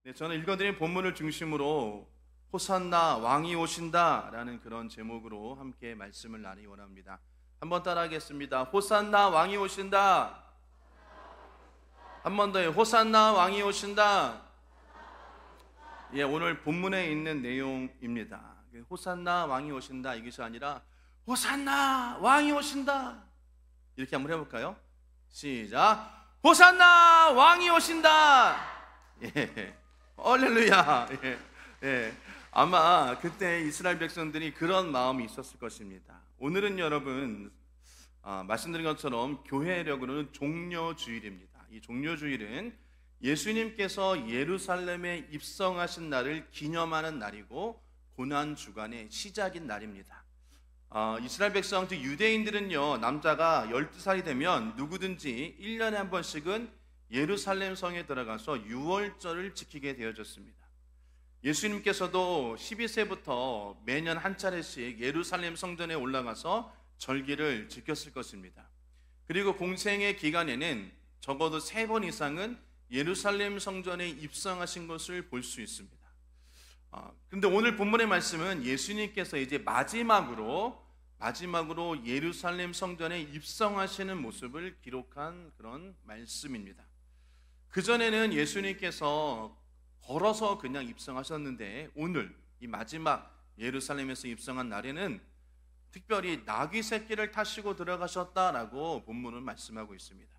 네, 저는 읽어드린 본문을 중심으로 호산나 왕이 오신다 라는 그런 제목으로 함께 말씀을 나누기 원합니다. 한번 따라하겠습니다. 호산나 왕이 오신다. 한 번 더요. 호산나 왕이 오신다. 예, 오늘 본문에 있는 내용입니다. 호산나 왕이 오신다 이것이 아니라 호산나 왕이 오신다 이렇게 한번 해볼까요? 시작. 호산나 왕이 오신다. 예, 할렐루야. 예, 아마 그때 이스라엘 백성들이 그런 마음이 있었을 것입니다. 오늘은 여러분 말씀드린 것처럼 교회력으로는 종려주일입니다. 이 종려주일은 예수님께서 예루살렘에 입성하신 날을 기념하는 날이고 고난주간의 시작인 날입니다. 이스라엘 백성, 즉 유대인들은요, 남자가 12살이 되면 누구든지 1년에 한 번씩은 예루살렘 성에 들어가서 유월절을 지키게 되어졌습니다. 예수님께서도 12세부터 매년 한 차례씩 예루살렘 성전에 올라가서 절기를 지켰을 것입니다. 그리고 공생의 기간에는 적어도 3번 이상은 예루살렘 성전에 입성하신 것을 볼 수 있습니다. 그런데 오늘 본문의 말씀은 예수님께서 이제 마지막으로 예루살렘 성전에 입성하시는 모습을 기록한 그런 말씀입니다. 그전에는 예수님께서 걸어서 그냥 입성하셨는데 오늘 이 마지막 예루살렘에서 입성한 날에는 특별히 나귀 새끼를 타시고 들어가셨다라고 본문은 말씀하고 있습니다.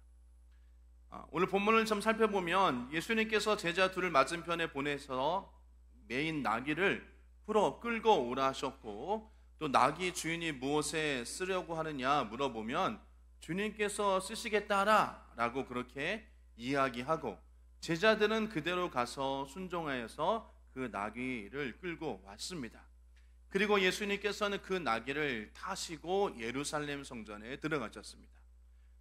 오늘 본문을 좀 살펴보면 예수님께서 제자 둘을 맞은편에 보내서 메인 나귀를 풀어 끌고 오라 하셨고, 또 나귀 주인이 무엇에 쓰려고 하느냐 물어보면 주님께서 쓰시겠다 라고 그렇게 이야기하고, 제자들은 그대로 가서 순종하여서 그 나귀를 끌고 왔습니다. 그리고 예수님께서는 그 나귀를 타시고 예루살렘 성전에 들어가셨습니다.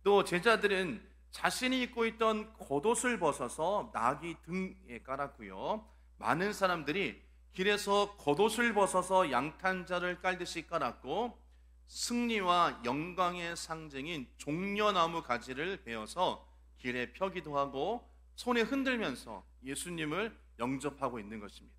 또 제자들은 자신이 입고 있던 겉옷을 벗어서 나귀 등에 깔았고요, 많은 사람들이 길에서 겉옷을 벗어서 양탄자를 깔듯이 깔았고, 승리와 영광의 상징인 종려나무 가지를 베어서 길에 펴기도 하고 손에 흔들면서 예수님을 영접하고 있는 것입니다.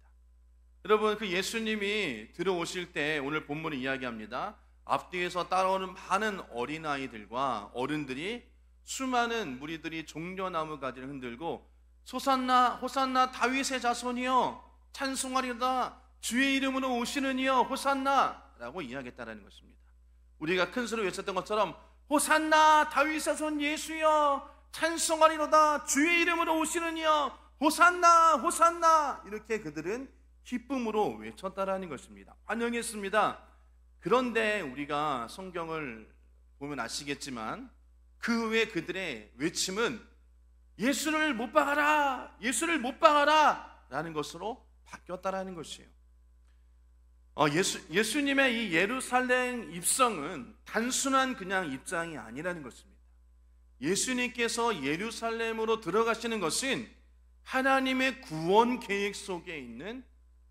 여러분, 그 예수님이 들어오실 때 오늘 본문이 이야기합니다. 앞뒤에서 따라오는 많은 어린아이들과 어른들이, 수많은 무리들이 종려나무 가지를 흔들고 호산나 호산나 다윗의 자손이여 찬송하리로다, 주의 이름으로 오시는 이여 호산나 라고 이야기했다는 것입니다. 우리가 큰 소리로 외쳤던 것처럼 호산나 다윗의 자손 예수여 찬송하리로다, 주의 이름으로 오시는 이여 호산나 호산나, 이렇게 그들은 기쁨으로 외쳤다라는 것입니다. 환영했습니다. 그런데 우리가 성경을 보면 아시겠지만 그 후에 그들의 외침은 예수를 못 박아라, 예수를 못 박아라 라는 것으로 바뀌었다라는 것이에요. 예수님의 이 예루살렘 입성은 단순한 그냥 입장이 아니라는 것입니다. 예수님께서 예루살렘으로 들어가시는 것은 하나님의 구원 계획 속에 있는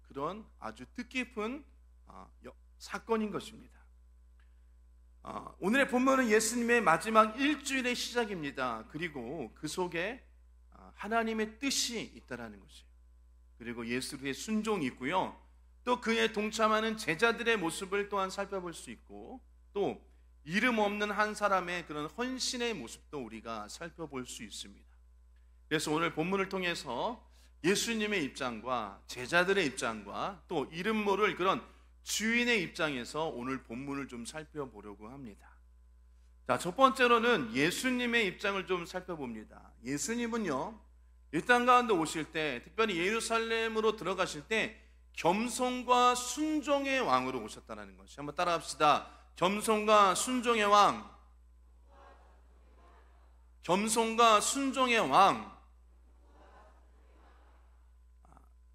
그런 아주 뜻깊은 사건인 것입니다. 오늘의 본문은 예수님의 마지막 일주일의 시작입니다. 그리고 그 속에 하나님의 뜻이 있다라는 것이에요. 그리고 예수의 순종이 있고요, 또 그에 동참하는 제자들의 모습을 또한 살펴볼 수 있고, 또 이름 없는 한 사람의 그런 헌신의 모습도 우리가 살펴볼 수 있습니다. 그래서 오늘 본문을 통해서 예수님의 입장과 제자들의 입장과 또 이름 모를 그런 주인의 입장에서 오늘 본문을 좀 살펴보려고 합니다. 자, 첫 번째로는 예수님의 입장을 좀 살펴봅니다. 예수님은요, 이 땅 가운데 오실 때, 특별히 예루살렘으로 들어가실 때 겸손과 순종의 왕으로 오셨다는 것이, 한번 따라합시다. 겸손과 순종의 왕. 겸손과 순종의 왕.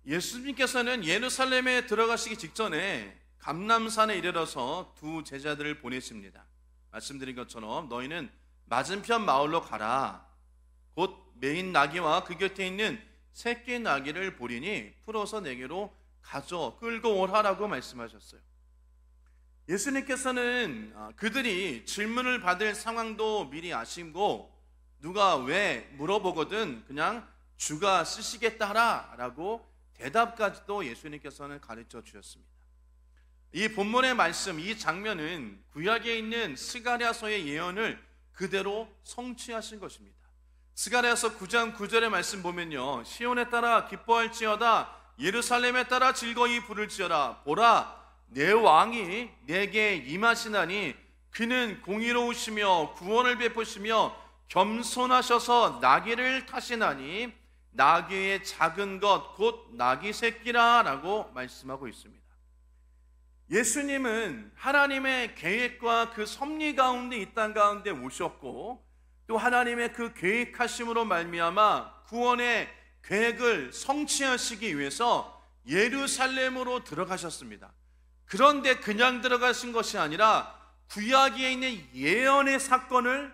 예수님께서는 예루살렘에 들어가시기 직전에 감람산에 이르러서 두 제자들을 보내십니다. 말씀드린 것처럼 너희는 맞은편 마을로 가라. 곧 메인 나귀와 그 곁에 있는 새끼 나귀를 보리니 풀어서 내게로 가져 끌고 오라라고 말씀하셨어요. 예수님께서는 그들이 질문을 받을 상황도 미리 아시고, 누가 왜 물어보거든 그냥 주가 쓰시겠다 하라라고 대답까지도 예수님께서는 가르쳐 주셨습니다. 이 본문의 말씀, 이 장면은 구약에 있는 스가랴서의 예언을 그대로 성취하신 것입니다. 스가랴서 9장 9절의 말씀 보면요, 시온에 따라 기뻐할지어다, 예루살렘에 따라 즐거이 부를지어다. 보라, 내 왕이 내게 임하시나니 그는 공의로우시며 구원을 베푸시며 겸손하셔서 나귀를 타시나니 나귀의 작은 것 곧 나귀 새끼라 라고 말씀하고 있습니다. 예수님은 하나님의 계획과 그 섭리 가운데 이 땅 가운데 오셨고, 또 하나님의 그 계획하심으로 말미암아 구원의 계획을 성취하시기 위해서 예루살렘으로 들어가셨습니다. 그런데 그냥 들어가신 것이 아니라 구약에 있는 예언의 사건을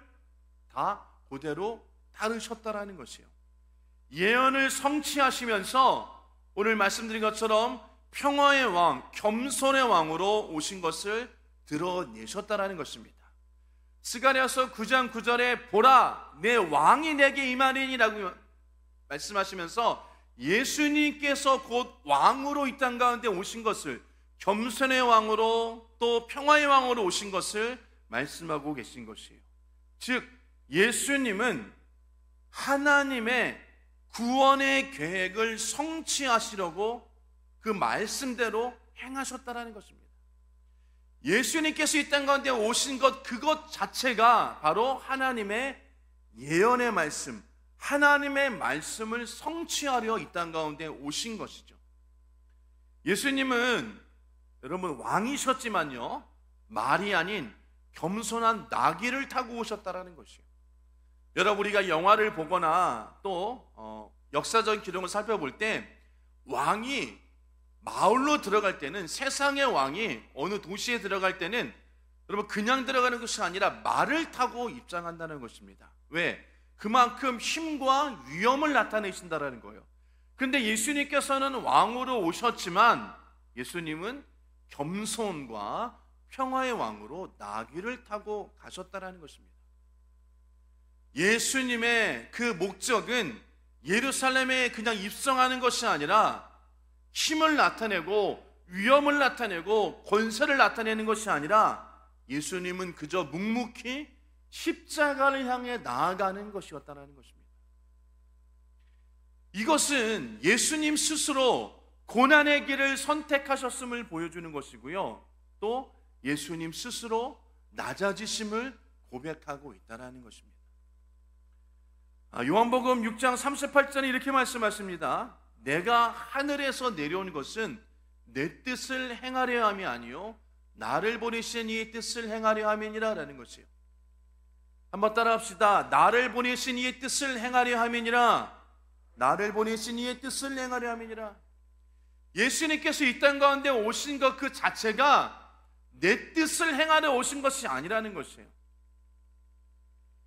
다 그대로 따르셨다라는 것이에요. 예언을 성취하시면서 오늘 말씀드린 것처럼 평화의 왕, 겸손의 왕으로 오신 것을 드러내셨다라는 것입니다. 스가랴서 9장 9절에 보라, 내 왕이 내게 임하리니라고 말씀하시면서 예수님께서 곧 왕으로 이 땅 가운데 오신 것을, 겸손의 왕으로 또 평화의 왕으로 오신 것을 말씀하고 계신 것이에요. 즉 예수님은 하나님의 구원의 계획을 성취하시려고 그 말씀대로 행하셨다라는 것입니다. 예수님께서 이 땅 가운데 오신 것, 그것 자체가 바로 하나님의 예언의 말씀, 하나님의 말씀을 성취하려 이 땅 가운데 오신 것이죠. 예수님은 여러분 왕이셨지만요, 말이 아닌 겸손한 나귀를 타고 오셨다라는 것이에요. 여러분, 우리가 영화를 보거나 또 역사적인 기록을 살펴볼 때 왕이 마을로 들어갈 때는, 세상의 왕이 어느 도시에 들어갈 때는 여러분 그냥 들어가는 것이 아니라 말을 타고 입장한다는 것입니다. 왜? 그만큼 힘과 위엄을 나타내신다는 거예요. 그런데 예수님께서는 왕으로 오셨지만 예수님은 겸손과 평화의 왕으로 나귀를 타고 가셨다는 것입니다. 예수님의 그 목적은 예루살렘에 그냥 입성하는 것이 아니라 힘을 나타내고 위엄을 나타내고 권세를 나타내는 것이 아니라 예수님은 그저 묵묵히 십자가를 향해 나아가는 것이었다는 것입니다. 이것은 예수님 스스로 고난의 길을 선택하셨음을 보여주는 것이고요, 또 예수님 스스로 낮아지심을 고백하고 있다는 것입니다. 요한복음 6장 38절에 이렇게 말씀하십니다. 내가 하늘에서 내려온 것은 내 뜻을 행하려 함이 아니요 나를 보내신 이의 뜻을 행하려 함이니라 라는 것이에요. 한번 따라합시다. 나를 보내신 이의 뜻을 행하려 함이니라. 나를 보내신 이의 뜻을 행하려 함이니라. 예수님께서 이 땅 가운데 오신 것 그 자체가 내 뜻을 행하려 오신 것이 아니라는 것이에요.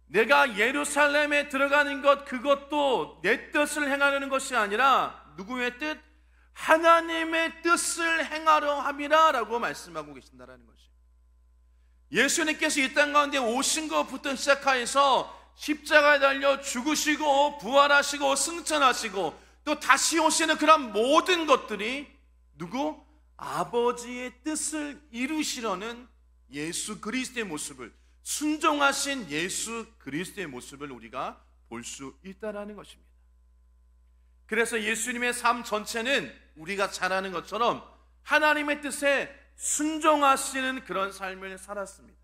내가 예루살렘에 들어가는 것, 그것도 내 뜻을 행하려는 것이 아니라 누구의 뜻? 하나님의 뜻을 행하려 함이라 라고 말씀하고 계신다는 것이에요. 예수님께서 이 땅 가운데 오신 것부터 시작하여서 십자가에 달려 죽으시고 부활하시고 승천하시고 또 다시 오시는 그런 모든 것들이 누구? 아버지의 뜻을 이루시려는 예수 그리스도의 모습을, 순종하신 예수 그리스도의 모습을 우리가 볼 수 있다는 것입니다. 그래서 예수님의 삶 전체는 우리가 잘 아는 것처럼 하나님의 뜻에 순종하시는 그런 삶을 살았습니다.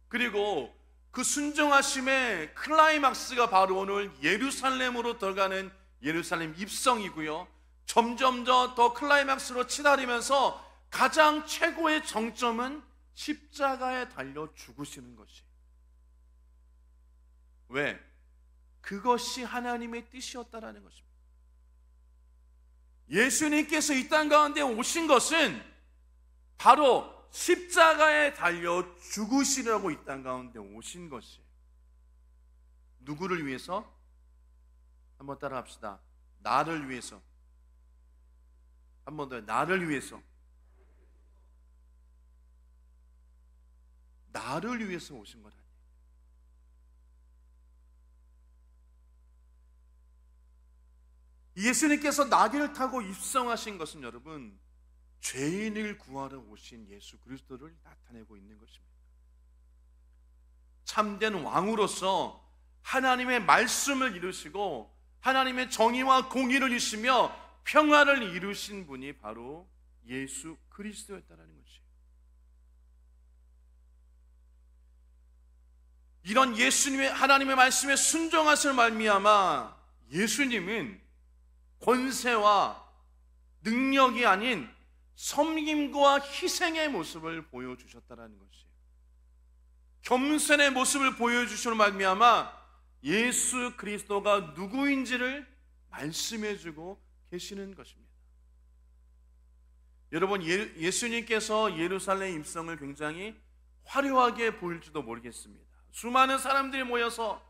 그리고 그 순종하심의 클라이막스가 바로 오늘 예루살렘으로 들어가는 예루살렘 입성이고요, 점점 더 클라이막스로 치달으면서 가장 최고의 정점은 십자가에 달려 죽으시는 것이. 왜? 그것이 하나님의 뜻이었다라는 것입니다. 예수님께서 이 땅 가운데 오신 것은 바로 십자가에 달려 죽으시려고 이 땅 가운데 오신 것이에요. 누구를 위해서? 한번 따라 합시다. 나를 위해서. 한 번 더, 나를 위해서. 나를 위해서 오신 것 아니에요. 예수님께서 나귀를 타고 입성하신 것은 여러분, 죄인을 구하러 오신 예수 그리스도를 나타내고 있는 것입니다. 참된 왕으로서 하나님의 말씀을 이루시고 하나님의 정의와 공의를 이루시며 평화를 이루신 분이 바로 예수 그리스도였다는 것이에요. 이런 예수님의 하나님의 말씀에 순종하실 말미암아 예수님은 권세와 능력이 아닌 섬김과 희생의 모습을 보여주셨다는 것이에요. 겸손의 모습을 보여주시는 말미암아 예수 그리스도가 누구인지를 말씀해주고 계시는 것입니다. 여러분, 예수님께서 예루살렘 입성을 굉장히 화려하게 보일지도 모르겠습니다. 수많은 사람들이 모여서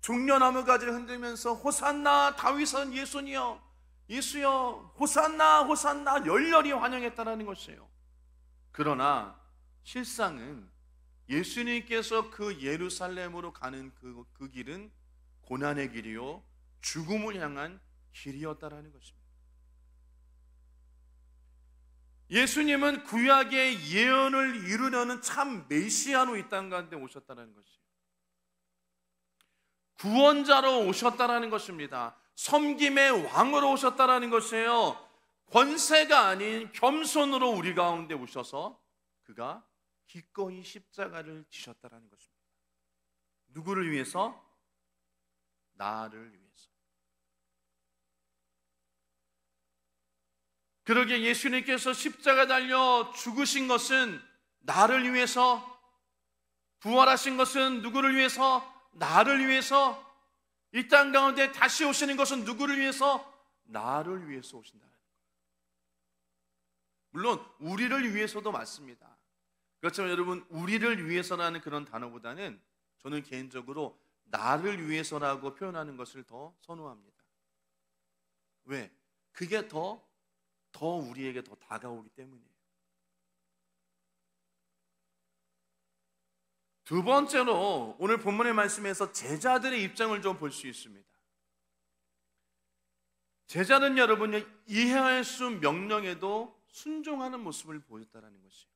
종려나무 가지를 흔들면서 호산나 다윗은 예수니여, 예수여 호산나 호산나 열렬히 환영했다는 것이에요. 그러나 실상은 예수님께서 그 예루살렘으로 가는 그 길은 고난의 길이요 죽음을 향한 길이었다라는 것입니다. 예수님은 구약의 예언을 이루려는 참 메시아로 이 땅 가운데 오셨다는 것이에요. 구원자로 오셨다라는 것입니다. 섬김의 왕으로 오셨다라는 것이에요. 권세가 아닌 겸손으로 우리 가운데 오셔서 그가 기꺼이 십자가를 지셨다라는 것입니다. 누구를 위해서? 나를 위해서. 그러기에 예수님께서 십자가 달려 죽으신 것은 나를 위해서, 부활하신 것은 누구를 위해서? 나를 위해서. 이 땅 가운데 다시 오시는 것은 누구를 위해서? 나를 위해서 오신다는 거예요. 물론 우리를 위해서도 맞습니다. 그렇지만 여러분, 우리를 위해서라는 그런 단어보다는 저는 개인적으로 나를 위해서라고 표현하는 것을 더 선호합니다. 왜? 그게 더 우리에게 더 다가오기 때문이에요. 두 번째로 오늘 본문의 말씀에서 제자들의 입장을 좀 볼 수 있습니다. 제자는 여러분이 이해할 수 명령에도 순종하는 모습을 보였다는 것이에요.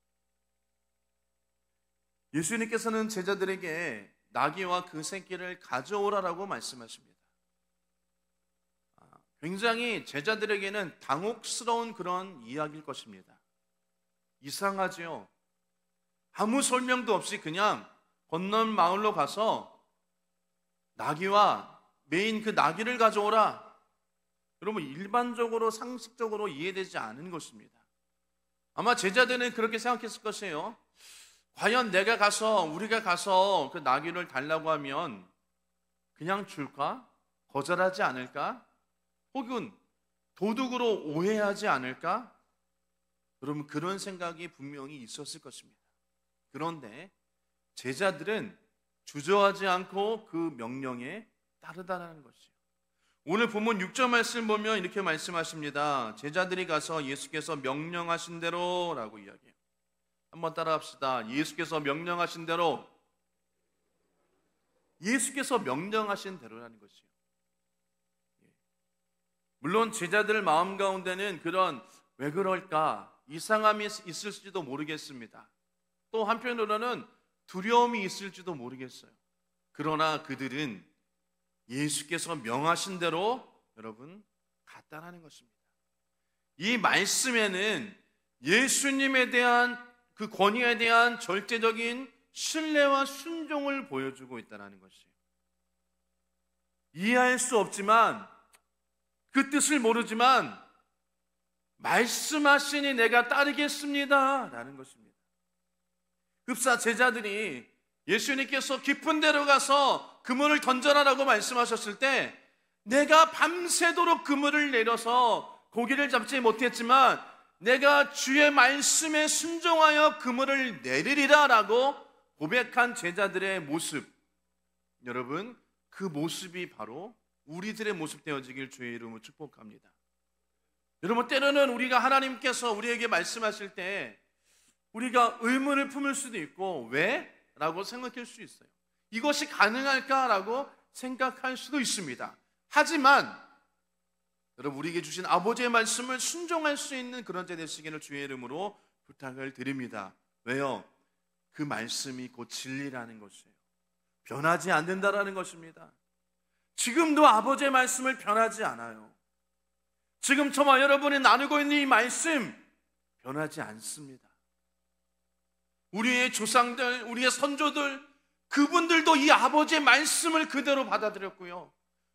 예수님께서는 제자들에게 나귀와 그 새끼를 가져오라라고 말씀하십니다. 굉장히 제자들에게는 당혹스러운 그런 이야기일 것입니다. 이상하지요? 아무 설명도 없이 그냥 건넌 마을로 가서 나귀와 메인 그 나귀를 가져오라. 여러분, 일반적으로 상식적으로 이해되지 않은 것입니다. 아마 제자들은 그렇게 생각했을 것이에요. 과연 우리가 가서 그 나귀를 달라고 하면 그냥 줄까? 거절하지 않을까? 혹은 도둑으로 오해하지 않을까? 여러분, 그런 생각이 분명히 있었을 것입니다. 그런데 제자들은 주저하지 않고 그 명령에 따르다라는 것이에요. 오늘 본문 6절 말씀 보면 이렇게 말씀하십니다. 제자들이 가서 예수께서 명령하신 대로 라고 이야기해요. 한번 따라합시다. 예수께서 명령하신 대로. 예수께서 명령하신 대로라는 것이에요. 물론 제자들 마음 가운데는 그런 왜 그럴까 이상함이 있을지도 모르겠습니다. 또 한편으로는 두려움이 있을지도 모르겠어요. 그러나 그들은 예수께서 명하신 대로 여러분 갔다라는 것입니다. 이 말씀에는 예수님에 대한 그 권위에 대한 절대적인 신뢰와 순종을 보여주고 있다는 것이에요. 이해할 수 없지만 그 뜻을 모르지만 말씀하시니 내가 따르겠습니다 라는 것입니다. 흡사 제자들이 예수님께서 깊은 데로 가서 그물을 던져라라고 말씀하셨을 때 내가 밤새도록 그물을 내려서 고기를 잡지 못했지만 내가 주의 말씀에 순종하여 그물을 내리리라 라고 고백한 제자들의 모습, 여러분 그 모습이 바로 우리들의 모습 되어지길 주의 이름으로 축복합니다. 여러분, 때로는 우리가 하나님께서 우리에게 말씀하실 때 우리가 의문을 품을 수도 있고 왜? 라고 생각할 수 있어요. 이것이 가능할까? 라고 생각할 수도 있습니다. 하지만 여러분, 우리에게 주신 아버지의 말씀을 순종할 수 있는 그런 자 되시기를 주의 이름으로 부탁을 드립니다. 왜요? 그 말씀이 곧 진리라는 것이에요. 변하지 않는다라는 것입니다. 지금도 아버지의 말씀을 변하지 않아요. 지금 저와 여러분이 나누고 있는 이 말씀 변하지 않습니다. 우리의 조상들, 우리의 선조들, 그분들도 이 아버지의 말씀을 그대로 받아들였고요.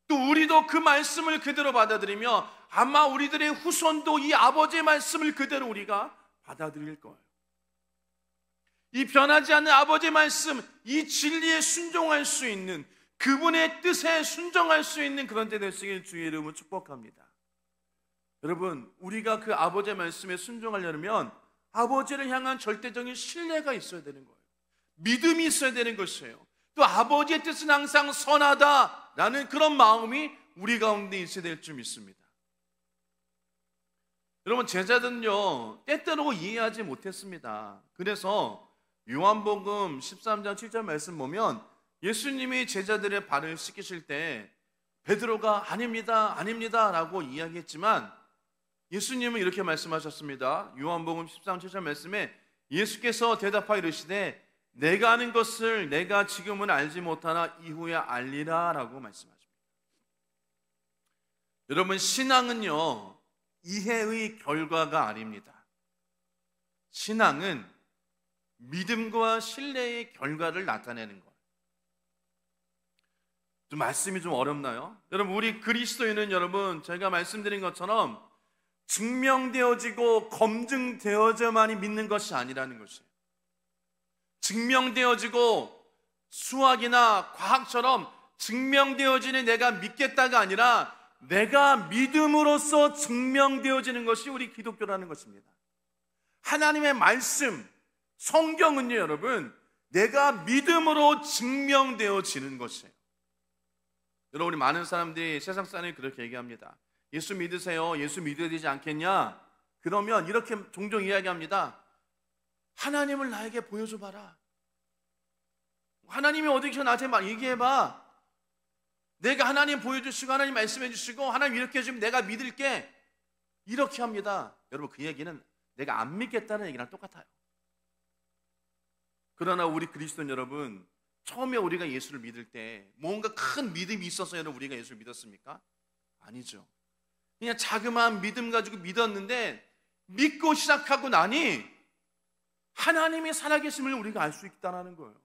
또 우리도 그 말씀을 그대로 받아들이며 아마 우리들의 후손도 이 아버지의 말씀을 그대로 우리가 받아들일 거예요. 이 변하지 않는 아버지의 말씀, 이 진리에 순종할 수 있는, 그분의 뜻에 순종할 수 있는 그런 때 되시길 주의 이름으로 축복합니다. 여러분, 우리가 그 아버지의 말씀에 순종하려면 아버지를 향한 절대적인 신뢰가 있어야 되는 거예요. 믿음이 있어야 되는 것이에요. 또 아버지의 뜻은 항상 선하다라는 그런 마음이 우리 가운데 있어야 될 줄 믿습니다. 여러분, 제자들은요 때때로 이해하지 못했습니다. 그래서 요한복음 13장 7절 말씀 보면 예수님이 제자들의 발을 씻기실 때 베드로가 아닙니다, 아닙니다 라고 이야기했지만 예수님은 이렇게 말씀하셨습니다. 요한복음 13장 7절 말씀에 예수께서 대답하여 이르시되 내가 아는 것을 내가 지금은 알지 못하나 이후에 알리라 라고 말씀하십니다. 여러분, 신앙은요 이해의 결과가 아닙니다. 신앙은 믿음과 신뢰의 결과를 나타내는 거예요. 좀 말씀이 좀 어렵나요? 여러분, 우리 그리스도인은 여러분 제가 말씀드린 것처럼 증명되어지고 검증되어져만이 믿는 것이 아니라는 것이에요. 증명되어지고 수학이나 과학처럼 증명되어지는 내가 믿겠다가 아니라 내가 믿음으로써 증명되어지는 것이 우리 기독교라는 것입니다. 하나님의 말씀, 성경은요 여러분 내가 믿음으로 증명되어지는 것이에요. 여러분, 우리 많은 사람들이 세상 사람이 그렇게 얘기합니다. 예수 믿으세요. 예수 믿어야 되지 않겠냐? 그러면 이렇게 종종 이야기합니다. 하나님을 나에게 보여줘봐라. 하나님이 어디 계셔 나한테 막 얘기해봐. 내가 하나님 보여주시고 하나님 말씀해 주시고 하나님 이렇게 해주면 내가 믿을게. 이렇게 합니다. 여러분, 그 얘기는 내가 안 믿겠다는 얘기랑 똑같아요. 그러나 우리 그리스도인 여러분, 처음에 우리가 예수를 믿을 때 뭔가 큰 믿음이 있어서 여러분 우리가 예수를 믿었습니까? 아니죠. 그냥 자그마한 믿음 가지고 믿었는데 믿고 시작하고 나니 하나님의 살아계심을 우리가 알 수 있다는 거예요.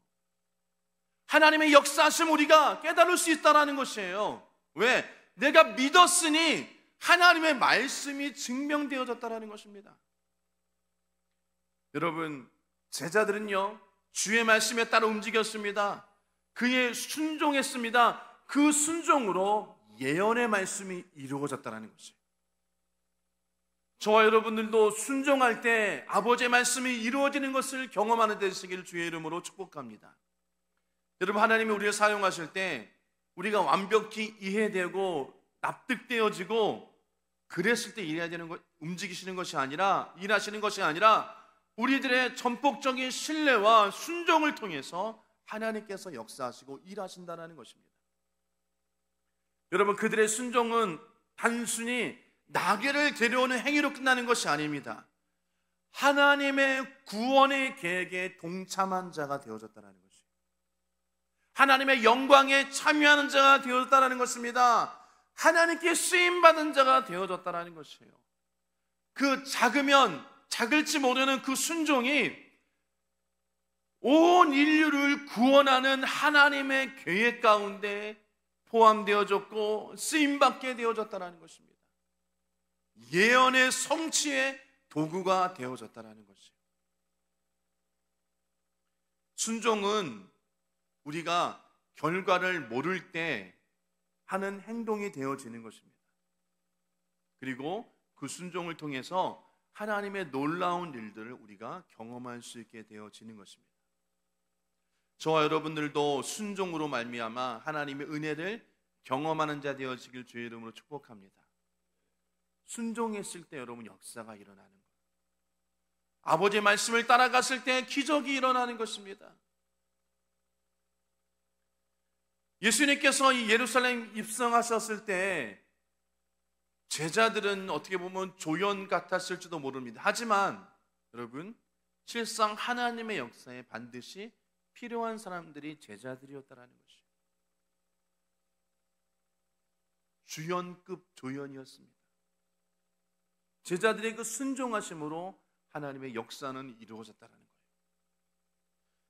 하나님의 역사하심을 우리가 깨달을 수 있다는 것이에요. 왜? 내가 믿었으니 하나님의 말씀이 증명되어졌다는 것입니다. 여러분, 제자들은요 주의 말씀에 따라 움직였습니다. 그에 순종했습니다. 그 순종으로 예언의 말씀이 이루어졌다는 것이에요. 저와 여러분들도 순종할 때 아버지의 말씀이 이루어지는 것을 경험하는 데 되시기를 주의 이름으로 축복합니다. 여러분, 하나님이 우리를 사용하실 때 우리가 완벽히 이해되고 납득되어지고 그랬을 때 일해야 되는 것, 움직이시는 것이 아니라, 일하시는 것이 아니라 우리들의 전폭적인 신뢰와 순종을 통해서 하나님께서 역사하시고 일하신다는 것입니다. 여러분, 그들의 순종은 단순히 나귀를 데려오는 행위로 끝나는 것이 아닙니다. 하나님의 구원의 계획에 동참한 자가 되어졌다는 것이에요. 하나님의 영광에 참여하는 자가 되어졌다는 것입니다. 하나님께 쓰임받은 자가 되어졌다는 것이에요. 그 작을지 모르는 그 순종이 온 인류를 구원하는 하나님의 계획 가운데 포함되어졌고 쓰임받게 되어졌다는 것입니다. 예언의 성취의 도구가 되어졌다는 것이에요. 순종은 우리가 결과를 모를 때 하는 행동이 되어지는 것입니다. 그리고 그 순종을 통해서 하나님의 놀라운 일들을 우리가 경험할 수 있게 되어지는 것입니다. 저와 여러분들도 순종으로 말미암아 하나님의 은혜를 경험하는 자 되어지길 주의 이름으로 축복합니다. 순종했을 때 여러분 역사가 일어나는 거예요. 아버지의 말씀을 따라갔을 때 기적이 일어나는 것입니다. 예수님께서 이 예루살렘 입성하셨을 때 제자들은 어떻게 보면 조연 같았을지도 모릅니다. 하지만 여러분, 실상 하나님의 역사에 반드시 필요한 사람들이 제자들이었다라는 것이에요. 주연급 조연이었습니다. 제자들의 그 순종하심으로 하나님의 역사는 이루어졌다는 거예요.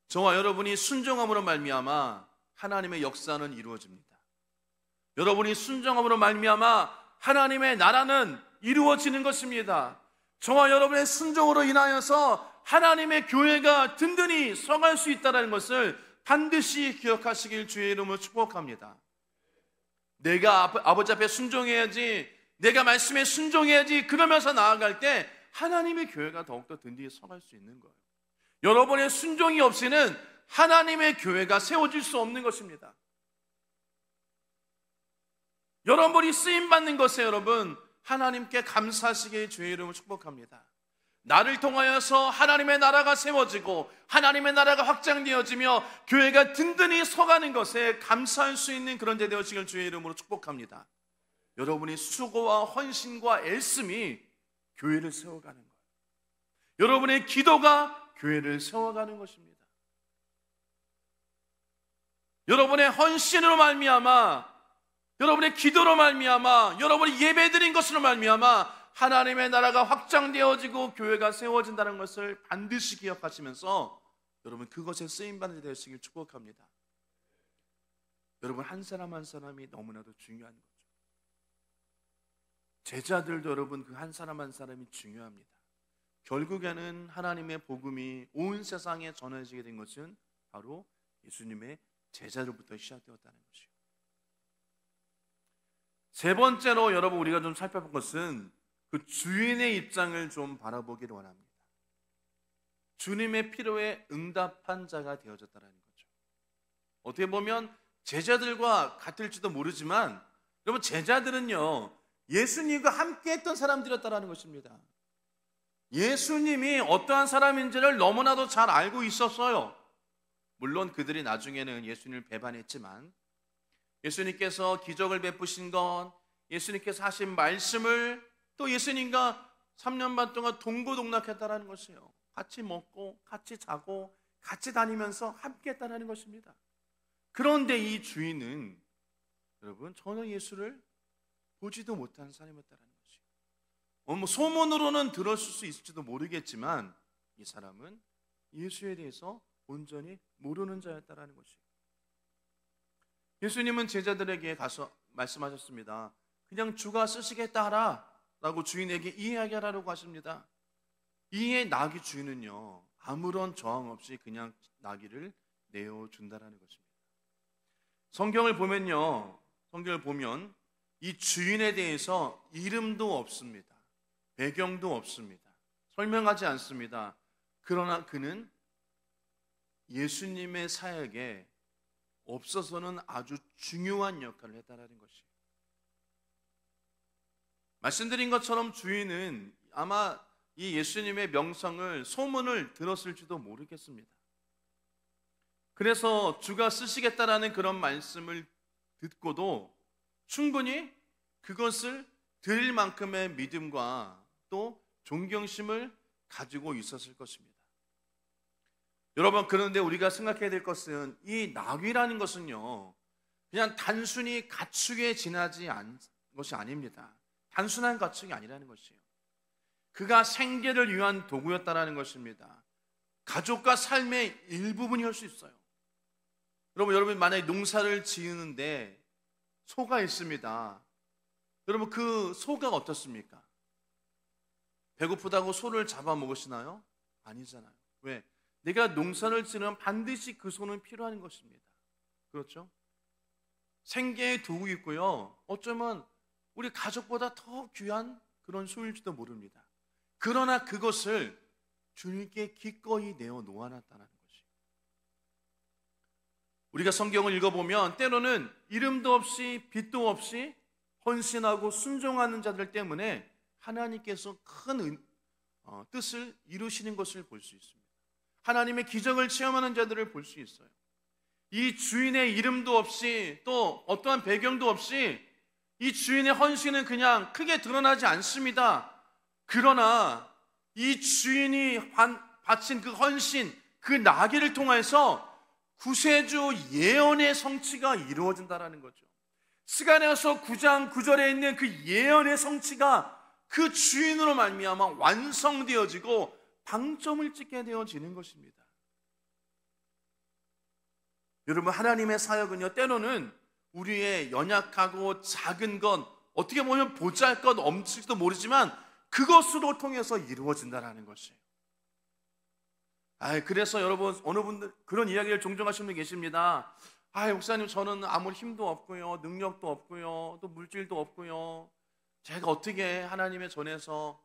저와 여러분이 순종함으로 말미암아 하나님의 역사는 이루어집니다. 여러분이 순종함으로 말미암아 하나님의 나라는 이루어지는 것입니다. 저와 여러분의 순종으로 인하여서 하나님의 교회가 든든히 서갈 수 있다는 것을 반드시 기억하시길 주의 이름으로 축복합니다. 내가 아버지 앞에 순종해야지, 내가 말씀에 순종해야지, 그러면서 나아갈 때 하나님의 교회가 더욱더 든든히 서갈 수 있는 거예요. 여러분의 순종이 없이는 하나님의 교회가 세워질 수 없는 것입니다. 여러분이 쓰임받는 것에 여러분 하나님께 감사하시길 주의 이름으로 축복합니다. 나를 통하여서 하나님의 나라가 세워지고 하나님의 나라가 확장되어지며 교회가 든든히 서가는 것에 감사할 수 있는 그런 데 되어지길 주의 이름으로 축복합니다. 여러분의 수고와 헌신과 애씀이 교회를 세워가는 거예요. 여러분의 기도가 교회를 세워가는 것입니다. 여러분의 헌신으로 말미암아, 여러분의 기도로 말미암아, 여러분이 예배드린 것으로 말미암아 하나님의 나라가 확장되어지고 교회가 세워진다는 것을 반드시 기억하시면서 여러분 그것에 쓰임받는 데 되시길 축복합니다. 여러분 한 사람 한 사람이 너무나도 중요한 거죠. 제자들도 여러분 그 한 사람 한 사람이 중요합니다. 결국에는 하나님의 복음이 온 세상에 전해지게 된 것은 바로 예수님의 제자로부터 시작되었다는 것이요. 세 번째로 여러분 우리가 좀 살펴볼 것은 그 주인의 입장을 좀 바라보기를 원합니다. 주님의 필요에 응답한 자가 되어졌다는 거죠. 어떻게 보면 제자들과 같을지도 모르지만 여러분 제자들은요 예수님과 함께 했던 사람들이었다는 것입니다. 예수님이 어떠한 사람인지를 너무나도 잘 알고 있었어요. 물론 그들이 나중에는 예수님을 배반했지만 예수님께서 기적을 베푸신 것, 예수님께서 하신 말씀을 또 예수님과 3년 반 동안 동고동락했다는 것이에요. 같이 먹고 같이 자고 같이 다니면서 함께 했다는 것입니다. 그런데 이 주인은 여러분 전혀 예수를 보지도 못한 사람이었다는 것이에요. 소문으로는 들었을 수 있을지도 모르겠지만 이 사람은 예수에 대해서 온전히 모르는 자였다는 것이에요. 예수님은 제자들에게 가서 말씀하셨습니다. 그냥 주가 쓰시겠다 하라 라고 주인에게 이야기하라고 하십니다. 이에 나귀 주인은요 아무런 저항 없이 그냥 나귀를 내어준다는 것입니다. 성경을 보면 이 주인에 대해서 이름도 없습니다. 배경도 없습니다. 설명하지 않습니다. 그러나 그는 예수님의 사역에 없어서는 아주 중요한 역할을 했다는 것이에요. 말씀드린 것처럼 주인은 아마 이 예수님의 명성을 소문을 들었을지도 모르겠습니다. 그래서 주가 쓰시겠다라는 그런 말씀을 듣고도 충분히 그것을 드릴 만큼의 믿음과 또 존경심을 가지고 있었을 것입니다. 여러분 그런데 우리가 생각해야 될 것은 이 나귀라는 것은요 그냥 단순히 가축에 지나지 않은 것이 아닙니다. 단순한 가축이 아니라는 것이에요. 그가 생계를 위한 도구였다는 것입니다. 가족과 삶의 일부분이었을 수 있어요. 여러분 만약에 농사를 지으는데 소가 있습니다. 여러분 그 소가 어떻습니까? 배고프다고 소를 잡아먹으시나요? 아니잖아요. 왜? 내가 농사를 지으면 반드시 그 소는 필요한 것입니다. 그렇죠? 생계의 도구이고요. 어쩌면 우리 가족보다 더 귀한 그런 소일지도 모릅니다. 그러나 그것을 주님께 기꺼이 내어 놓아놨다는 것이. 우리가 성경을 읽어보면 때로는 이름도 없이 빛도 없이 헌신하고 순종하는 자들 때문에 하나님께서 큰 뜻을 이루시는 것을 볼 수 있습니다. 하나님의 기적을 체험하는 자들을 볼 수 있어요. 이 주인의 이름도 없이 또 어떠한 배경도 없이 이 주인의 헌신은 그냥 크게 드러나지 않습니다. 그러나 이 주인이 바친 그 헌신, 그 나귀를 통해서 구세주 예언의 성취가 이루어진다는 거죠. 스가랴서 9장 9절에 있는 그 예언의 성취가 그 주인으로 말미암아 완성되어지고 방점을 찍게 되어지는 것입니다. 여러분, 하나님의 사역은요, 때로는 우리의 연약하고 작은 것, 어떻게 보면 보잘것 없을지도 모르지만 그것으로 통해서 이루어진다는 것이에요. 그래서 여러분, 어느 분들 그런 이야기를 종종 하시는 분 계십니다. 목사님, 저는 아무 힘도 없고요, 능력도 없고요, 또 물질도 없고요, 제가 어떻게 하나님의 전에서,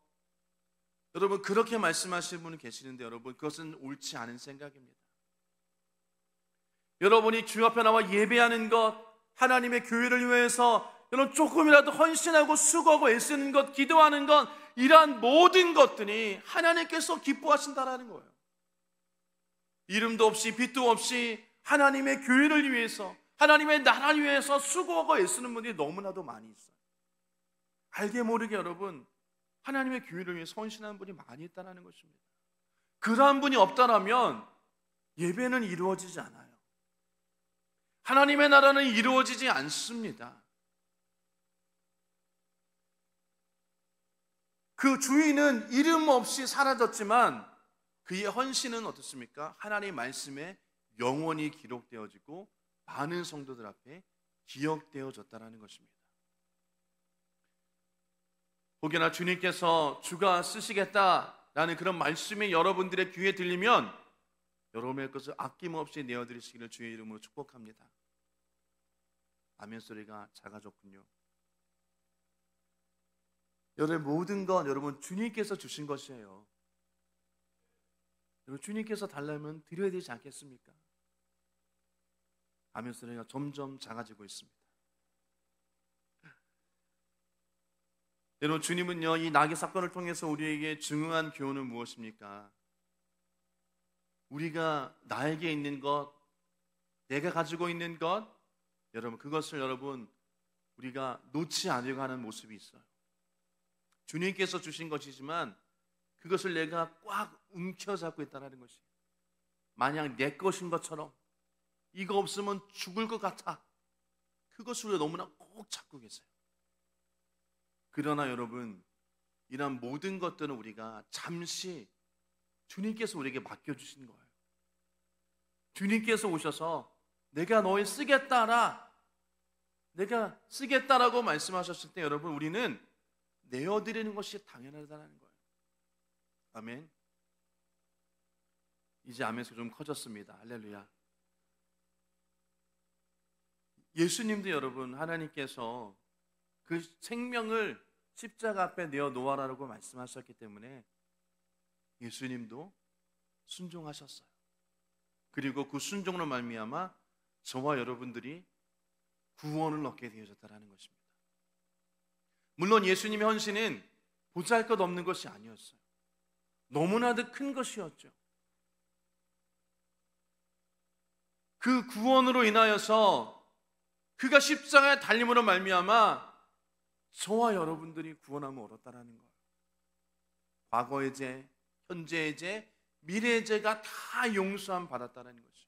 여러분, 그렇게 말씀하시는 분이 계시는데, 여러분, 그것은 옳지 않은 생각입니다. 여러분이 주 앞에 나와 예배하는 것, 하나님의 교회를 위해서 여러분 조금이라도 헌신하고 수고하고 애쓰는 것, 기도하는 것, 이러한 모든 것들이 하나님께서 기뻐하신다라는 거예요. 이름도 없이 빛도 없이 하나님의 교회를 위해서, 하나님의 나라를 위해서 수고하고 애쓰는 분들이 너무나도 많이 있어요. 알게 모르게 여러분, 하나님의 교회를 위해서 헌신하는 분이 많이 있다는 것입니다. 그러한 분이 없다면 예배는 이루어지지 않아요. 하나님의 나라는 이루어지지 않습니다. 그 주인은 이름 없이 사라졌지만 그의 헌신은 어떻습니까? 하나님의 말씀에 영원히 기록되어지고 많은 성도들 앞에 기억되어졌다는 것입니다. 혹여나 주님께서 주가 쓰시겠다라는 그런 말씀이 여러분들의 귀에 들리면 여러분의 것을 아낌없이 내어드리시기를 주의 이름으로 축복합니다. 아멘 소리가 작아졌군요. 여러분, 모든 건 여러분 주님께서 주신 것이에요. 여러분, 주님께서 달라면 드려야 되지 않겠습니까? 아멘 소리가 점점 작아지고 있습니다. 여러분, 주님은요, 이 나귀 사건을 통해서 우리에게 증언한 교훈은 무엇입니까? 우리가 나에게 있는 것, 내가 가지고 있는 것, 여러분, 그것을 여러분 우리가 놓지 않으려고 하는 모습이 있어요. 주님께서 주신 것이지만 그것을 내가 꽉 움켜잡고 있다는 것이, 마냥 내 것인 것처럼, 이거 없으면 죽을 것 같아, 그것을 우리가 너무나 꼭 잡고 계세요. 그러나 여러분, 이런 모든 것들은 우리가 잠시 주님께서 우리에게 맡겨주신 거예요. 주님께서 오셔서 내가 너희 쓰겠다라고 말씀하셨을 때 여러분, 우리는 내어드리는 것이 당연하다는 거예요. 아멘. 이제 아멘 소리 좀 커졌습니다. 할렐루야. 예수님도 여러분, 하나님께서 그 생명을 십자가 앞에 내어놓아라라고 말씀하셨기 때문에 예수님도 순종하셨어요. 그리고 그 순종으로 말미암아 저와 여러분들이 구원을 얻게 되어졌다는 것입니다. 물론 예수님의 헌신은 보잘것없는 것이 아니었어요. 너무나도 큰 것이었죠. 그 구원으로 인하여서 그가 십자가에 달림으로 말미암아 저와 여러분들이 구원함을 얻었다는 거예요. 과거의 죄, 현재의 죄, 미래의 죄가 다 용서함 받았다는 것이에요.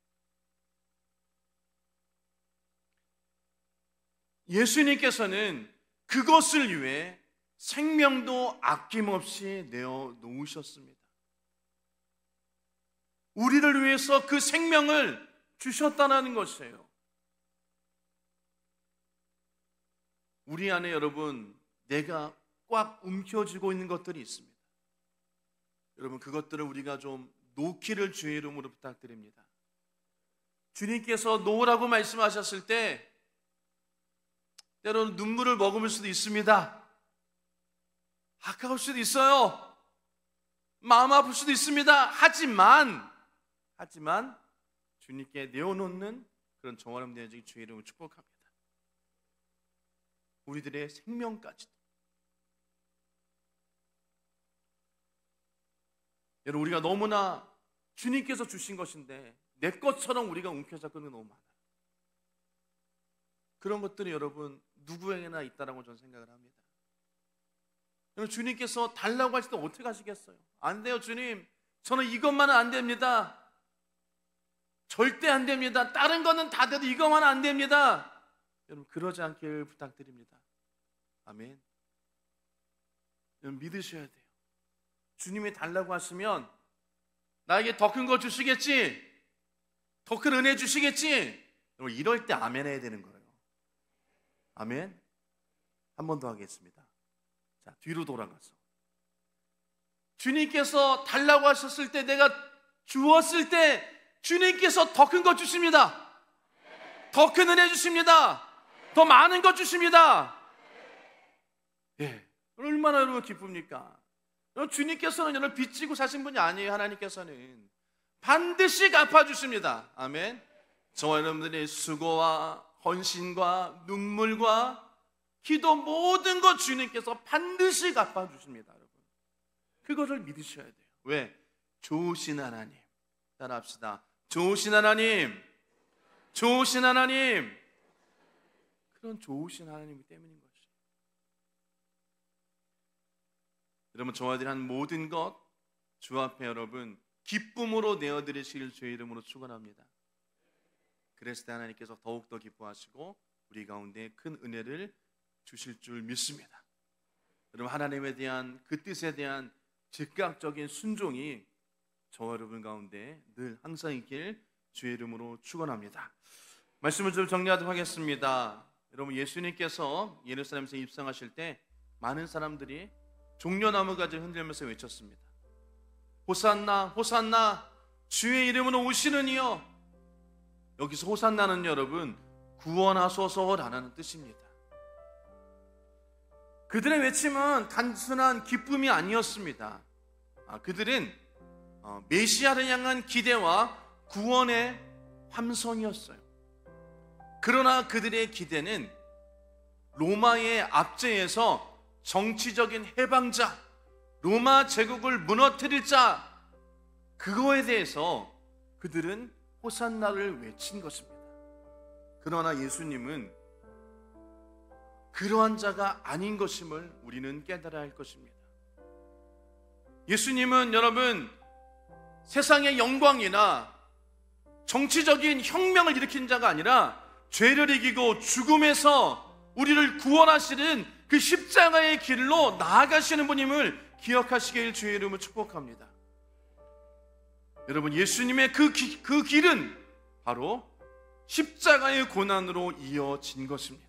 예수님께서는 그것을 위해 생명도 아낌없이 내어놓으셨습니다. 우리를 위해서 그 생명을 주셨다는 것이에요. 우리 안에 여러분, 내가 꽉 움켜쥐고 있는 것들이 있습니다. 여러분, 그것들을 우리가 좀 놓기를 주의 이름으로 부탁드립니다. 주님께서 놓으라고 말씀하셨을 때 때로는 눈물을 머금을 수도 있습니다. 아까울 수도 있어요. 마음 아플 수도 있습니다. 하지만 주님께 내어놓는 그런 정화름 되어지기 주의 이름으로 축복합니다. 우리들의 생명까지도. 여러분, 우리가 너무나 주님께서 주신 것인데 내 것처럼 우리가 움켜잡고 있는 게 너무 많아요. 그런 것들이 여러분 누구에게나 있다라고 저는 생각을 합니다. 주님께서 달라고 하실 때 어떻게 하시겠어요? 안 돼요, 주님. 저는 이것만은 안 됩니다. 절대 안 됩니다. 다른 거는 다 돼도 이것만은 안 됩니다. 여러분, 그러지 않길 부탁드립니다. 아멘. 여러분, 믿으셔야 돼요. 주님이 달라고 하시면 나에게 더 큰 거 주시겠지, 더 큰 은혜 주시겠지. 여러분, 이럴 때 아멘 해야 되는 거예요. 아멘. 한 번 더 하겠습니다. 자, 뒤로 돌아가서 주님께서 달라고 하셨을 때, 내가 주었을 때 주님께서 더 큰 거 주십니다. 더 큰 은혜 주십니다. 더 많은 것 주십니다. 예, 얼마나 여러분 기쁩니까? 주님께서는 여러분 빚지고 사신 분이 아니에요. 하나님께서는 반드시 갚아주십니다. 아멘. 저와 여러분들의 수고와 헌신과 눈물과 기도, 모든 것 주님께서 반드시 갚아주십니다. 여러분, 그것을 믿으셔야 돼요. 왜? 좋으신 하나님. 따라합시다. 좋으신 하나님, 좋으신 하나님. 그런 좋으신 하나님이기 때문인 것이에요. 여러분, 저와 드린 모든 것 주 앞에 여러분 기쁨으로 내어드리실 주의 이름으로 축원합니다. 그랬을 때 하나님께서 더욱더 기뻐하시고 우리 가운데 큰 은혜를 주실 줄 믿습니다. 여러분, 하나님에 대한 그 뜻에 대한 즉각적인 순종이 저와 여러분 가운데 늘 항상 있길 주의 이름으로 축원합니다. 말씀을 좀 정리하도록 하겠습니다. 여러분, 예수님께서 예루살렘에서 입성하실 때 많은 사람들이 종려나무 가지를 흔들면서 외쳤습니다. 호산나, 호산나, 주의 이름으로 오시는 이여. 여기서 호산나는 여러분 구원하소서라는 뜻입니다. 그들의 외침은 단순한 기쁨이 아니었습니다. 그들은 메시아를 향한 기대와 구원의 함성이었어요. 그러나 그들의 기대는 로마의 압제에서 정치적인 해방자, 로마 제국을 무너뜨릴 자, 그거에 대해서 그들은 호산나를 외친 것입니다. 그러나 예수님은 그러한 자가 아닌 것임을 우리는 깨달아야 할 것입니다. 예수님은 여러분 세상의 영광이나 정치적인 혁명을 일으킨 자가 아니라 죄를 이기고 죽음에서 우리를 구원하시는 그 십자가의 길로 나아가시는 분임을 기억하시길 주의 이름으로 축복합니다. 여러분, 예수님의 그 길은 바로 십자가의 고난으로 이어진 것입니다.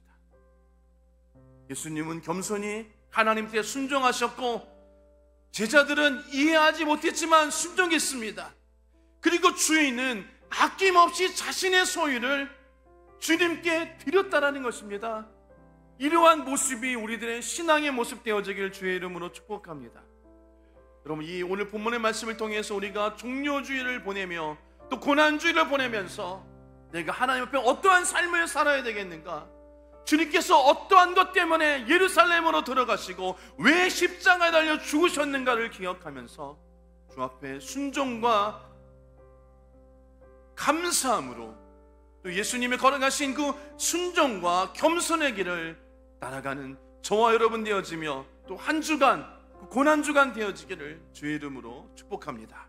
예수님은 겸손히 하나님께 순종하셨고 제자들은 이해하지 못했지만 순종했습니다. 그리고 주인은 아낌없이 자신의 소유를 주님께 드렸다라는 것입니다. 이러한 모습이 우리들의 신앙의 모습 되어지길 주의 이름으로 축복합니다. 여러분, 이 오늘 본문의 말씀을 통해서 우리가 종료주의를 보내며 또 고난주의를 보내면서 내가 하나님 앞에 어떠한 삶을 살아야 되겠는가, 주님께서 어떠한 것 때문에 예루살렘으로 들어가시고 왜 십자가에 달려 죽으셨는가를 기억하면서 주 앞에 순종과 감사함으로 또 예수님이 걸어가신 그 순종과 겸손의 길을 따라가는 저와 여러분 되어지며 또 한 주간 고난주간 되어지기를 주의 이름으로 축복합니다.